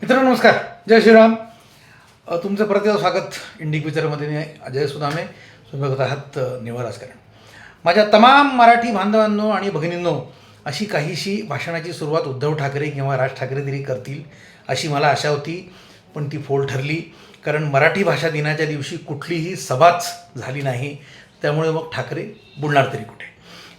मित्रांनो नमस्कार, जय श्रीराम. तुमचं परत एकदा स्वागत इंडिक पिक्चरमध्ये. मी अजय सुदामे, तुम्ही बघत आहात निव्वळ राजकारण. माझ्या तमाम मराठी बांधवांनो आणि भगिनींनो, अशी काहीशी भाषणाची सुरुवात उद्धव ठाकरे किंवा राज ठाकरे तरी करतील अशी मला आशा होती, पण ती फोल ठरली. कारण मराठी भाषा दिनाच्या दिवशी कुठलीही सभाच झाली नाही. त्यामुळे मग ठाकरे बुडणार तरी कुठे.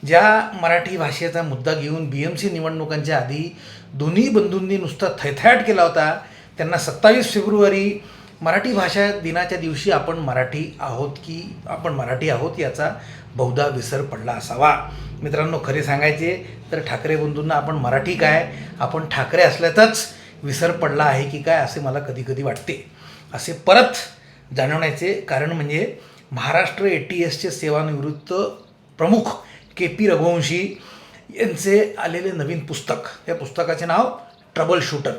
ज्या मराठी भाषेचा मुद्दा घेऊन BMC निवडणुकांच्या आधी दोन्ही बंधूंनी नुसता थैथयाट केला होता, त्यांना 27 फेब्रुवारी मराठी भाषा दिनाच्या दिवशी आपण मराठी आहोत याचा बहुधा विसर पडला असावा. मित्रांनो, खरे सांगायचे तर ठाकरे बंधूंना आपण मराठी काय, आपण ठाकरे असल्याचाच विसर पडला आहे की काय असे मला कधी कधी वाटते. असे परत जाणवण्याचे कारण म्हणजे महाराष्ट्र ATSचे सेवानिवृत्त प्रमुख KP रघुवंशी यांचे आलेले नवीन पुस्तक. त्या पुस्तकाचे नाव ट्रबल शूटर.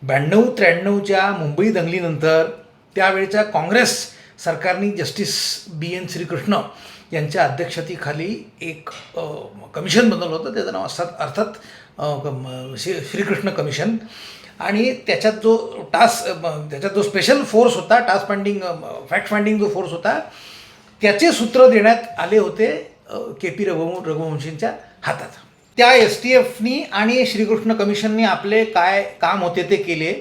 92-93च्या मुंबई दंगलीनंतर त्यावेळेच्या काँग्रेस सरकारने जस्टिस BN श्रीकृष्ण यांच्या अध्यक्षतेखाली एक कमिशन बनवलं होतं. त्याचं नाव अर्थात श्रीकृष्ण कमिशन. आणि त्याच्यात जो स्पेशल फोर्स होता, फॅक्ट फाइंडिंग जो फोर्स होता, त्याचे सूत्र देण्यात आले होते KP रघुवंशींच्या हातात. त्या STFनी आणि श्रीकृष्ण कमिशननी आपले काय काम होते ते केले,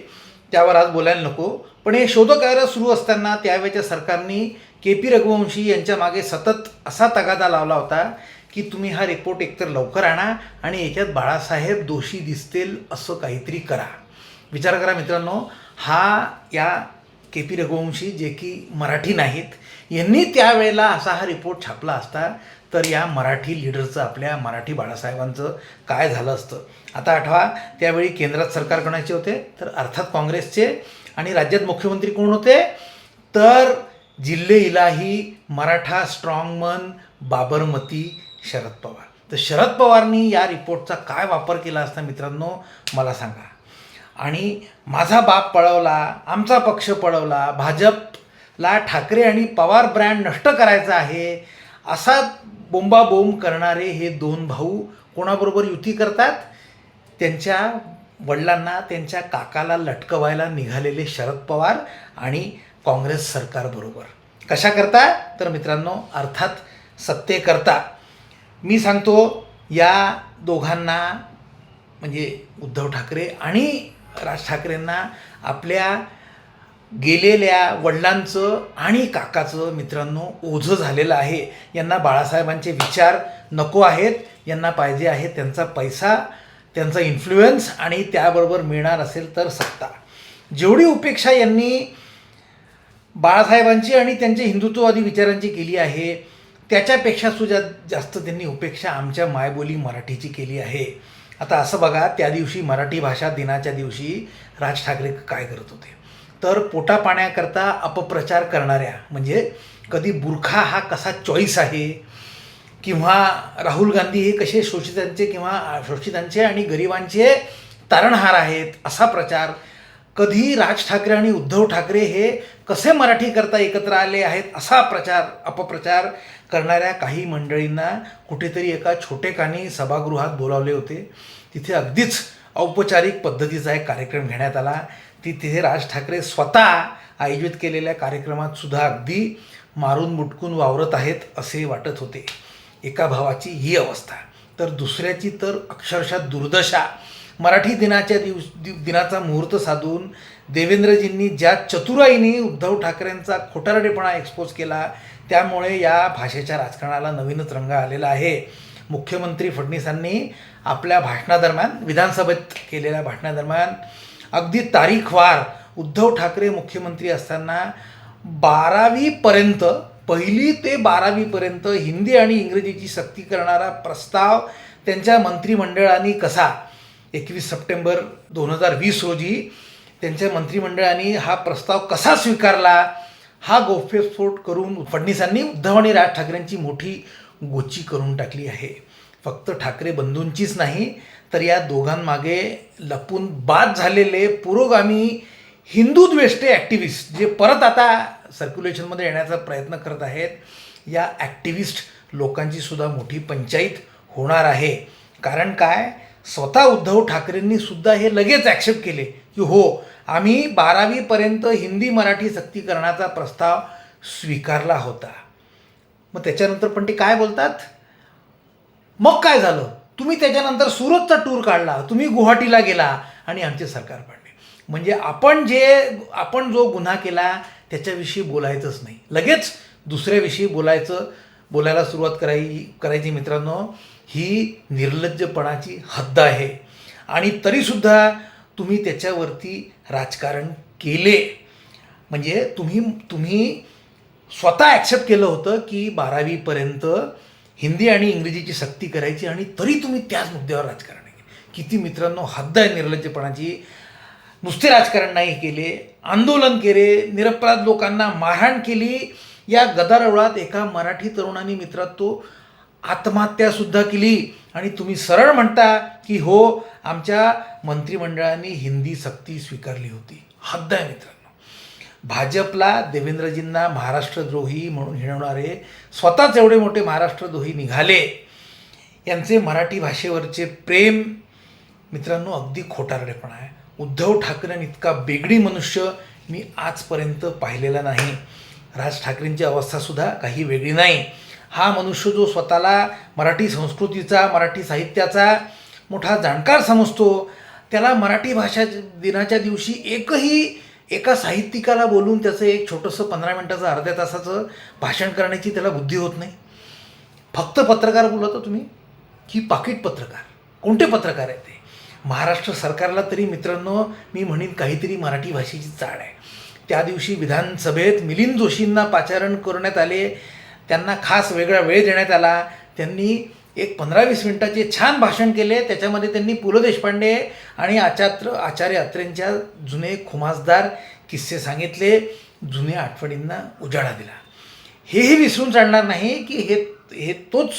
त्यावर आज बोलायला नको. पण हे शोधकार्य सुरू असताना त्यावेळेच्या सरकारने KP रघुवंशी यांच्या मागे सतत असा तगादा लावला होता की तुम्ही हा रिपोर्ट एकतर लवकर आणा आणि याच्यात बाळासाहेब दोषी दिसतील असं काहीतरी करा. विचार करा मित्रांनो, या KP रघुवंशी जे की मराठी नाहीत, यांनी त्यावेळेला असा हा रिपोर्ट छापला असता तर या मराठी लीडरचं, आपल्या मराठी बाळासाहेबांचं काय झालं असतं. आता आठवा, त्यावेळी केंद्रात सरकार कोणाचे होते तर अर्थात काँग्रेसचे. आणि राज्यात मुख्यमंत्री कोण होते तर जिल्हे इलाही मराठा स्ट्रॉंगमन बाबरमती शरद पवार. तर शरद पवारनी या रिपोर्टचा काय वापर केला असता मित्रांनो मला सांगा. आणि माझा बाप पळवला, आमचा पक्ष पळवला, भाजपला ठाकरे आणि पवार ब्रँड नष्ट करायचा आहे असा बोंबाबोंब करणारे हे दोन भाऊ कोणाबरोबर युती करतात? त्यांच्या वडिलांना, त्यांच्या काकाला लटकवायला निघालेले शरद पवार आणि काँग्रेस सरकारबरोबर. कशा करता तर मित्रांनो अर्थात सत्तेकरता. मी सांगतो, या दोघांना म्हणजे उद्धव ठाकरे आणि राज ठाकरेंना आपल्या गेलेल्या वडिलांचं आणि काकाचं मित्रांनो ओझं झालेलं आहे. यांना बाळासाहेबांचे विचार नको आहेत, यांना पाहिजे आहे त्यांचा पैसा, त्यांचा इन्फ्लुएन्स आणि त्याबरोबर मिळणार असेल तर सत्ता. जेवढी उपेक्षा यांनी बाळासाहेबांची आणि त्यांच्या हिंदुत्ववादी विचारांची केली आहे त्याच्यापेक्षा सुद्धा जास्त त्यांनी उपेक्षा आमच्या मायबोली मराठीची केली आहे. आता असं बघा, त्या दिवशी मराठी भाषा दिनाच्या दिवशी राज ठाकरे काय करत होते तर पोटापाण्याकरता अपप्रचार करणाऱ्या, म्हणजे कधी बुरखा हा कसा चॉईस आहे किंवा राहुल गांधी हे कसे शोषितांचे आणि गरिबांचे तारणहार आहेत असा प्रचार, कधी राज ठाकरे आणि उद्धव ठाकरे हे कसे मराठी करता एकत्र आले आहेत असा अपप्रचार करणाऱ्या काही मंडळींना कुठेतरी एका छोटेखानी सभागृहात बोलावले होते. तिथे अगदीच औपचारिक पद्धतीचा एक कार्यक्रम घेण्यात आला. तिथे राज ठाकरे स्वतः आयोजित केलेल्या कार्यक्रमात सुद्धा अगदी मारून मुटकून वावरत आहेत असे वाटत होते. एका भावाची ही अवस्था तर दुसऱ्याची तर अक्षरशः दुर्दशा. मराठी दिनाचा मुहूर्त साधून देवेंद्रजींनी ज्या चतुराईने उद्धव ठाकरेंचा खोटारडेपणा एक्सपोज केला त्यामुळे या भाषेच्या राजकारणाला नवीनच रंग आलेला आहे. मुख्यमंत्री फडणवीसांनी आपल्या भाषणादरम्यान, विधानसभेत केलेल्या भाषणादरम्यान अगदी तारीखवार उद्धव ठाकरे मुख्यमंत्री असताना 12वीपर्यंत, 1ली ते 12वीपर्यंत हिंदी आणि इंग्रजीची सक्ती करणारा प्रस्ताव त्यांच्या मंत्रिमंडळाने कसा 21 सप्टेंबर 2020 रोजी त्यांच्या मंत्रिमंडळाने हा प्रस्ताव कसा स्वीकारला हा गौप्यस्फोट करून फडणवीसांनी उद्धव आणि राज ठाकरेंची मोठी गोची करून टाकली आहे. फक्त ठाकरे बंधूंचीच नाही तर या दोघांमागे लपून बाद झालेले पुरोगामी हिंदूद्वेष्टे ॲक्टिव्हिस्ट जे परत आता सर्क्युलेशनमध्ये येण्याचा प्रयत्न करत आहेत, या ॲक्टिव्हिस्ट लोकांची सुद्धा मोठी पंचाईत होणार आहे. कारण काय, स्वतः उद्धव ठाकरेंनी सुद्धा हे लगेच ॲक्सेप्ट केले की हो आम्ही 12वीपर्यंत हिंदी मराठी सक्तीकरणाचा प्रस्ताव स्वीकारला होता. मग त्याच्यानंतर पण ते काय बोलतात, मग काय झालं, तुम्ही त्याच्यानंतर सुरतचा टूर काढला, तुम्ही गुवाहाटीला गेला आणि आमचे सरकार पाडले. म्हणजे आपण जो गुन्हा केला त्याच्याविषयी बोलायचंच नाही, लगेच दुसऱ्याविषयी बोलायला सुरुवात करायची मित्रांनो, ही निर्लज्जपणाची हद्द आहे. आणि तरीसुद्धा तुम्ही त्याच्यावरती राजकारण केले. म्हणजे तुम्ही स्वतः ॲक्सेप्ट केलं होतं की 12वीपर्यंत हिंदी आणि इंग्रजीची सक्ती करायची आणि तरी तुम्ही त्याच मुद्द्यावर राजकारण केले. किती मित्रांनो हद्द आहे निर्लज्जपणाची. नुसते राजकारण नाही केले, आंदोलन केले, निरपराध लोकांना मारहाण केली. या गदारोळात एका मराठी तरुणाने मित्रांनो आत्महत्यासुद्धा केली आणि तुम्ही सरळ म्हणता की हो आमच्या मंत्रिमंडळाने हिंदी सक्ती स्वीकारली होती. हद्द आहे मित्रांनो. भाजपला देवेंद्रजींना महाराष्ट्रद्रोही म्हणून हिणवणारे स्वतःच एवढे मोठे महाराष्ट्रद्रोही निघाले. यांचे मराठी भाषेवरचे प्रेम मित्रांनो अगदी खोटारडेपणा आहे. उद्धव ठाकरेंइतका बेगडी मनुष्य मी आजपर्यंत पाहिलेला नाही. राज ठाकरेंची अवस्थासुद्धा काही वेगळी नाही. हा मनुष्य जो स्वतःला मराठी संस्कृतीचा मराठी साहित्याचा मोठा जाणकार समजतो, त्याला मराठी भाषा दिनाच्या दिवशी एका साहित्यिकाला बोलून त्याचं एक छोटंसं 15 मिनिटाचं अर्ध्या तासाचं भाषण करण्याची त्याला बुद्धी होत नाही. फक्त पत्रकार बोलवता तुम्ही की पाकिट पत्रकार? कोणते पत्रकार आहेत ते? महाराष्ट्र सरकारला तरी मित्रांनो मी म्हणेन काहीतरी मराठी भाषेची चाड आहे. त्या दिवशी विधानसभेत मिलिंद जोशींना पाचारण करण्यात आले, त्यांना खास वेगळा वेळ देण्यात आला. त्यांनी एक 15-20 मिनिटाचे छान भाषण केले. त्याच्यामध्ये त्यांनी पु ल देशपांडे आणि आचार्य अत्रेंच्या जुने खुमासदार किस्से सांगितले, जुन्या आठवणींना उजाळा दिला. हेही विसरून चालणार नाही की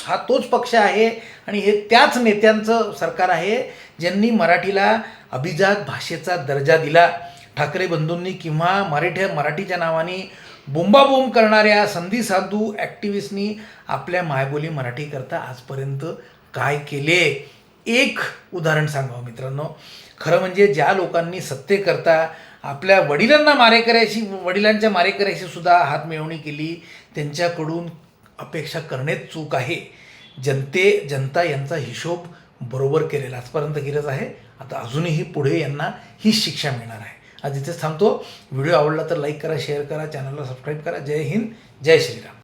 हा तोच पक्ष आहे आणि हे त्याच नेत्यांचं सरकार आहे ज्यांनी मराठीला अभिजात भाषेचा दर्जा दिला. ठाकरे बंधूंनी किंवा मराठीच्या नावाने बोंबाबोंब करणाऱ्या संधी साधू ॲक्टिव्हिस्टनी आपल्या मायबोली मराठीकरता आजपर्यंत काय केले? एक उदाहरण सांगावं मित्रांनो. खरं म्हणजे ज्या लोकांनी सत्तेकरता आपल्या वडिलांच्या मारेकऱ्याशी सुद्धा हातमिळवणी केली, त्यांच्याकडून अपेक्षा करणेच चूक आहे. जनता यांचा हिशोब बरोबर केलेला आजपर्यंत केलंच आहे. आता अजूनही पुढे यांना हीच शिक्षा मिळणार आहे. आज इथेच थांबतो. व्हिडिओ आवडला तर लाईक करा, शेअर करा, चॅनलला सबस्क्राईब करा. जय हिंद, जय श्रीराम.